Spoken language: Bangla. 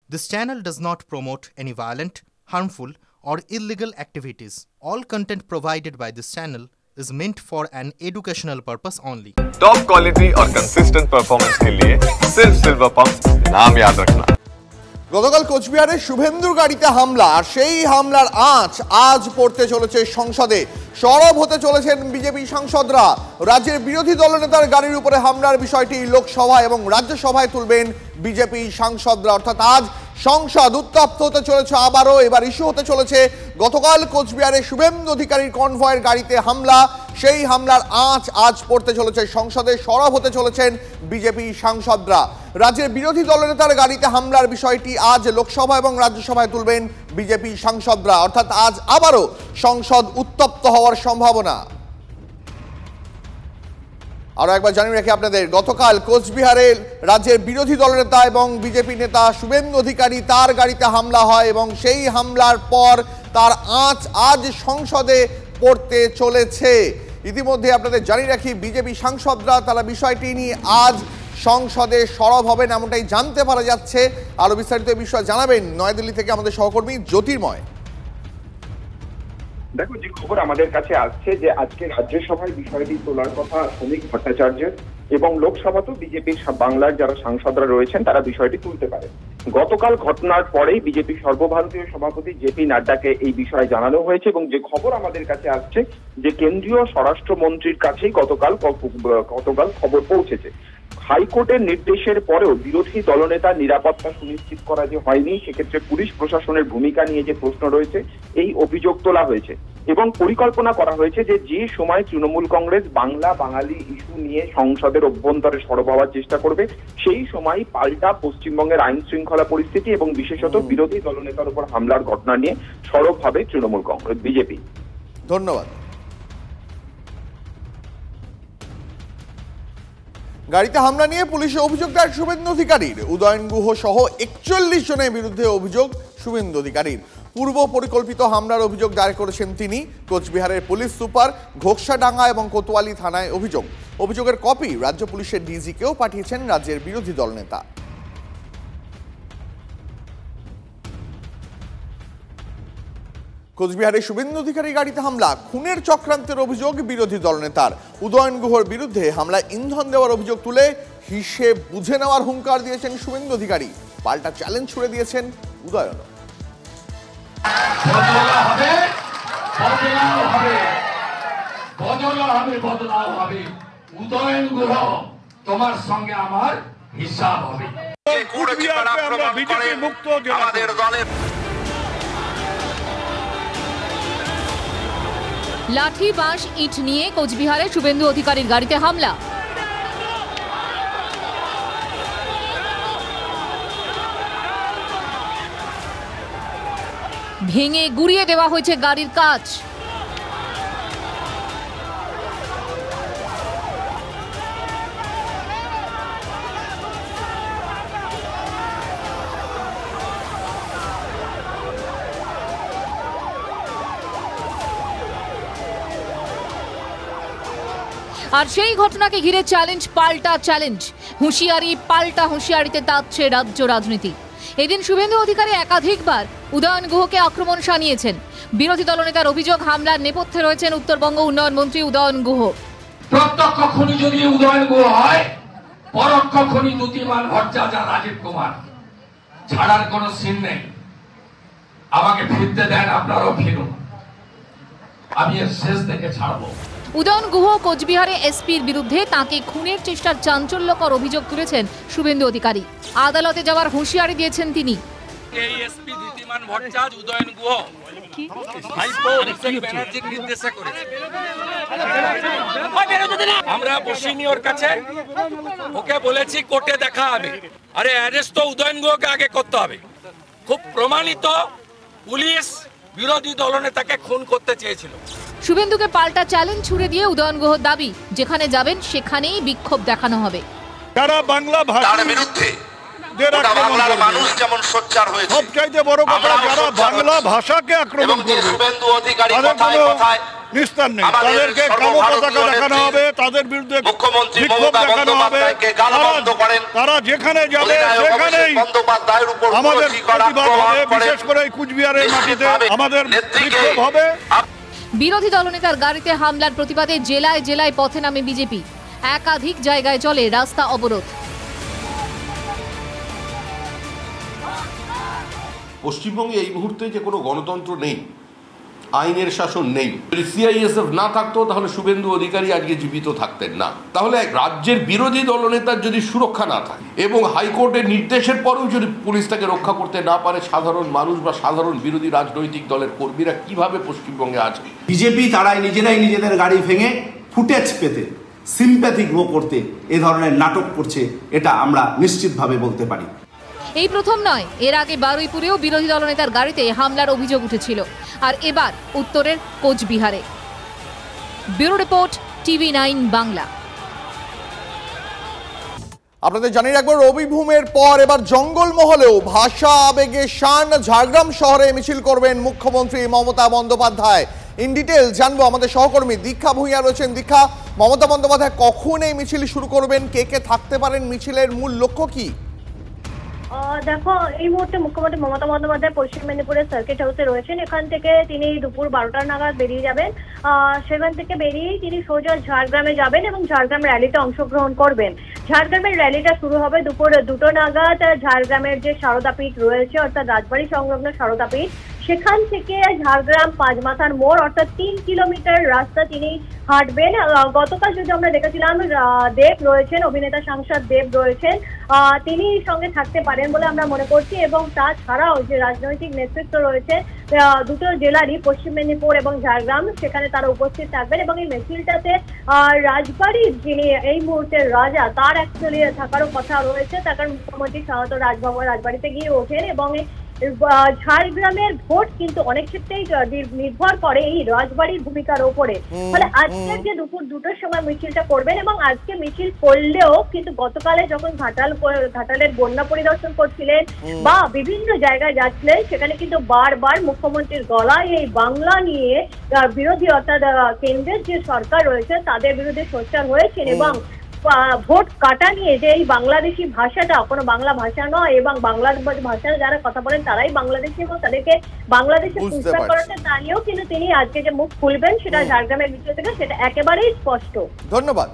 This channel does not promote any violent, harmful, or illegal activities. All content provided by this channel is meant for an educational purpose only. Top quality और कंसिस्टेंट परफॉर्मेंस के लिए सिर्फ सिल्वर पंप नाम याद रखना। গতকাল কোচবিহারে শুভেন্দুর গাড়িতে হামলা আর সেই হামলার আঁচ আজ পড়তে চলেছে সংসদে। সরব হতে চলেছেন বিজেপি সাংসদরা। রাজ্যের বিরোধী দলনেতার গাড়ির উপরে হামলার বিষয়টি লোকসভা এবং রাজ্যসভায় তুলবেন বিজেপি সাংসদরা। অর্থাৎ আজ সংসদ উত্তপ্ত হতে চলেছে আবারও। এবার ইস্যু হতে চলেছে গতকাল কোচবিহারে শুভেন্দু অধিকারীর কনভয়ের গাড়িতে হামলা, সেই হামলার আঁচ আজ পড়তে চলেছে সংসদে। সরব হতে চলেছেন বিজেপি সাংসদরা। রাজ্যের বিরোধী দলনেতার গাড়িতে হামলার বিষয়টি আজ লোকসভা এবং রাজ্যসভায় তুলবেন বিজেপি সাংসদরা। অর্থাৎ আজ আবারও সংসদ উত্তপ্ত হওয়ার সম্ভাবনা। আরো একবার জানিয়ে রাখি আপনাদের, গতকাল কোচবিহারে রাজ্যের বিরোধী দলনেতা এবং বিজেপি নেতা শুভেন্দু অধিকারী তার গাড়িতে হামলা হয় এবং সেই হামলার পর তার আঁচ আজ সংসদে পড়তে চলেছে। ইতিমধ্যে আপনাদের জানিয়ে রাখি বিজেপি সাংসদরা তারা বিষয়টি নিয়ে আজ সংসদে সরব হবেন এমনটাই জানতে পারা যাচ্ছে। আরো বিস্তারিত বিষয় জানাবেন নয়াদিল্লি থেকে আমাদের সহকর্মী জ্যোতির্ময়। দেখো, যে খবর আমাদের কাছে আসছে যে আজকে রাজ্যসভায় বিষয়টি তোলার কথা শ্রমিক ভট্টাচার্যের এবং লোকসভাতেও বিজেপির বাংলার যারা সাংসদরা রয়েছেন তারা বিষয়টি তুলতে পারে। গতকাল ঘটনার পরেই বিজেপি সর্বভারতীয় সভাপতি জেপি নাড্ডাকে এই বিষয়ে জানানো হয়েছে এবং যে খবর আমাদের কাছে আসছে যে কেন্দ্রীয় স্বরাষ্ট্রমন্ত্রীর কাছেই গতকাল খবর পৌঁছেছে। হাইকোর্টের নির্দেশের পরেও বিরোধী দলনেতা নিরাপত্তা সুনিশ্চিত করা যে হয়নি, সেক্ষেত্রে পুলিশ প্রশাসনের ভূমিকা নিয়ে যে প্রশ্ন রয়েছে এই অভিযোগ তোলা হয়েছে এবং পরিকল্পনা করা হয়েছে যে সময় তৃণমূল কংগ্রেস বাংলা বাঙালি ইস্যু নিয়ে সংসদের অভ্যন্তরে সরব হওয়ার চেষ্টা করবে, সেই সময় পাল্টা পশ্চিমবঙ্গের আইন শৃঙ্খলা পরিস্থিতি এবং বিশেষত বিরোধী দলনেতার উপর হামলার ঘটনা নিয়ে সরব হবে তৃণমূল কংগ্রেস বিজেপি। ধন্যবাদ। গাড়িতে হামলা নিয়ে পুলিশের অভিযোগ দায়ের শুভেন্দু অধিকারীর। উদয়ন গুহ সহ 41 জনের বিরুদ্ধে অভিযোগ শুভেন্দু অধিকারীর। পূর্ব পরিকল্পিত হামলার অভিযোগ দায়ের করেছেন তিনি। কোচবিহারের পুলিশ সুপার, ঘোকসাডাঙ্গা এবং কোতোয়ালি থানায় অভিযোগের কপি রাজ্য পুলিশের ডিজিকেও পাঠিয়েছেন রাজ্যের বিরোধী দলনেতা। কোচবিহারে শুভেন্দু অধিকারী গাড়িতে হামলা, খুনের চক্রান্তের অভিযোগ বিরোধী দলনেতার। উদয়ন গুহর বিরুদ্ধে হামলায় ইন্ধন দেওয়ার অভিযোগ তুলে হিসেব বুঝে নেওয়ার হুঙ্কার দিয়েছেন শুভেন্দু অধিকারী। পাল্টা চ্যালেঞ্জ ছুড়ে দিয়েছেন উদয়ন। উদয়ন গুহ, তোমার সঙ্গে আমার হিসাব হবে। আমাদের দলের লাঠি, বাঁশ, ইট নিয়ে কোচবিহারে শুভেন্দু অধিকারীর গাড়িতে হামলা। ভেঙে গুড়িয়ে দেওয়া হয়েছে গাড়ির কাঁচ। আর সেই ঘটনাকে ঘিরে চ্যালেঞ্জ পাল্টা চ্যালেঞ্জ, হুঁশিয়ারি পাল্টা হুঁশিয়ারিতে তাচ্ছে রাজ্য রাজনীতি। এদিন শুভেন্দু অধিকারী একাধিকবার উদয়ন গুহকে আক্রমণ শানিয়েছেন। বিরোধী দলনেতার অভিযোগ হামলার নেপথ্যে রয়েছেন উত্তরবঙ্গ উন্নয়ন মন্ত্রী উদয়ন গুহ। প্রত্যক্ষ খুনি যদি উদয়ন গুহ হয়, পরোক্ষ খুনি দুতিমান ভট্টাচার্য রাজীব কুমার, ছাড়ার কোনো সিন নেই। আমাকে ফিরতে দেন, আপনারাও ফিরুন, আমি এর শেষ থেকে ছাড়বো। উদয়ন গুহ কোচবিহারে এসপির বিরুদ্ধে তাকে খুনের চেষ্টার চাঞ্চল্যকর অভিযোগ তুলেছেন শুভেন্দু অধিকারী। আদালতে যাওয়ার হুঁশিয়ারি দিয়েছেন তিনি। এই এসপি ধৃতিমান ভট্টাচার্য উদয়ন গুহ ব্যানার্জির নির্দেশে করেছে। আমরা বসিনি ওর কাছে, ওকে বলেছি কোর্টে দেখা হবে। আরে অ্যারেস্ট তো উদয়ন গুহকে আগে করতে হবে। খুব প্রমাণিত পুলিশ বিরোধী দলনেতাকে খুন করতে চেয়েছিল। শুভেন্দুকে পাল্টা চ্যালেঞ্জ ছুড়ে দিয়ে উদয়ন গুহর দাবি, যেখানে যাবেন সেখানেই বিক্ষোভ দেখানো হবে। যারা বাংলা ভাষার বিরুদ্ধে বাংলার মানুষ যেমন সোচ্চার হয়েছে, সবচাইতে বড় কথা যারা বাংলা ভাষাকে আক্রমণ করবে, শুভেন্দু অধিকারী কথায় কথায় নিস্তার নেই। তাদেরকে কালো পতাকা দেখানো হবে, তাদের বিরুদ্ধে বিক্ষোভ দেখানো হবে। তারা যেখানে যাবে সেখানেই আমাদের প্রতিবাদ হবে, বিশেষ করে কুচবিহারের মাটিতে আমাদের বিক্ষোভ হবে। বিরোধী দলনেতার গাড়িতে হামলার প্রতিবাদে জেলায় জেলায় পথে নামে বিজেপি। একাধিক জায়গায় চলে রাস্তা অবরোধ। পশ্চিমবঙ্গে এই মুহূর্তে যে কোনো গণতন্ত্র নেই, আইনের শাসন নেই। যদি সিআইএসএফ না থাকতো তাহলে শুভেন্দু অধিকারী আজকে জীবিত থাকতেন না। তাহলে রাজ্যের বিরোধী দলনেতার যদি সুরক্ষা না থাকে এবং হাইকোর্টের নির্দেশের পরেও যদি পুলিশ তাকে রক্ষা করতে না পারে, সাধারণ মানুষ বা সাধারণ বিরোধী রাজনৈতিক দলের কর্মীরা কিভাবে পশ্চিমবঙ্গে আছে? বিজেপি তারাই নিজেরাই নিজেদের গাড়ি ভেঙে ফুটেজ পেতে, সিম্প্যাথি গ্রো করতে এ ধরনের নাটক করছে, এটা আমরা নিশ্চিতভাবে বলতে পারি। এই প্রথম নয়, এর আগে বারুইপুরেও বিরোধী দলনেতার গাড়িতে হামলার অভিযোগ উঠেছিল, আর এবার উত্তরের কোচবিহারে। Bureau report, TV9 Bangla. আপনাদের জানিয়ে রাখবো, রবিভূমের পর এবার জঙ্গলমহলেও ভাষা আবেগে শান। ঝাড়গ্রাম শহরে মিছিল করবেন মুখ্যমন্ত্রী মমতা বন্দ্যোপাধ্যায়। ইন ডিটেল জানবো আমাদের সহকর্মী দীক্ষা ভূঁইয়া রয়েছেন। দীক্ষা, মমতা বন্দ্যোপাধ্যায় কখন এই মিছিল শুরু করবেন, কে কে থাকতে পারেন, মিছিলের মূল লক্ষ্য কি? দেখো, এই মুহূর্তে মুখ্যমন্ত্রী মমতা বন্দ্যোপাধ্যায় পশ্চিম মেদিনীপুরের সার্কিট হাউসে রয়েছেন। এখান থেকে তিনি দুপুর 12টা নাগাদ বেরিয়ে যাবেন। সেখান থেকে বেরিয়েই তিনি সোজা ঝাড়গ্রামে যাবেন এবং ঝাড়গ্রাম র্যালিতে অংশগ্রহণ করবেন। ঝাড়গ্রামের র্যালিটা শুরু হবে দুপুর 2টো নাগাদ। ঝাড়গ্রামের যে সারদাপীঠ রয়েছে, অর্থাৎ রাজবাড়ি সংলগ্ন সারদাপীঠ, সেখান থেকে ঝাড়গ্রাম পাঁচমাথার মোড় অর্থাৎ 3 কিলোমিটার রাস্তা তিনি হাঁটবেন। গতকাল যদি আমরা দেখেছিলাম, দেব রয়েছেন, অভিনেতা সাংসদ দেব রয়েছেন, তিনি সঙ্গে থাকতে পারেন বলে আমরা মনে করছি। এবং তাছাড়াও যে রাজনৈতিক নেতৃত্ব রয়েছে দুটো জেলারই, পশ্চিম মেদিনীপুর এবং ঝাড়গ্রাম, সেখানে তারা উপস্থিত থাকবেন। এবং এই মিছিলটাতে রাজবাড়ির যিনি এই মুহূর্তের রাজা, তার অ্যাকচুয়ালি থাকারও কথা রয়েছে। তার কারণ মুখ্যমন্ত্রী সাধারণত রাজবাড়িতে গিয়ে ওঠেন এবং ঝাড়গ্রামের ভোট কিন্তু অনেক ক্ষেত্রেই নির্ভর করে এই রাজবাড়ির ভূমিকার ওপরে। ফলে আজকের যে দুপুর 2টোর সময় মিছিলটা করবেন, এবং আজকে মিছিল করলেও কিন্তু গতকালে যখন ঘাটালের বন্যা পরিদর্শন করছিলেন বা বিভিন্ন জায়গায় যাচ্ছিলেন, সেখানে কিন্তু বারবার মুখ্যমন্ত্রীর গলায় এই বাংলা নিয়ে বিরোধী, অর্থাৎ কেন্দ্রের যে সরকার রয়েছে তাদের বিরুদ্ধে সোচ্চার হয়েছেন। এবং ভোট কাটা নিয়ে যে এই বাংলাদেশি ভাষাটা কোনো বাংলা ভাষা নয়, এবং বাংলা ভাষায় যারা কথা বলেন তারাই বাংলাদেশি, এবং তাদেরকে বাংলাদেশে পুরস্কার করাটা তা নিয়েও কিন্তু তিনি আজকে যে মুখ খুলবেন সেটা ঝাড়গ্রামের বিষয় থেকে, সেটা একেবারেই স্পষ্ট। ধন্যবাদ।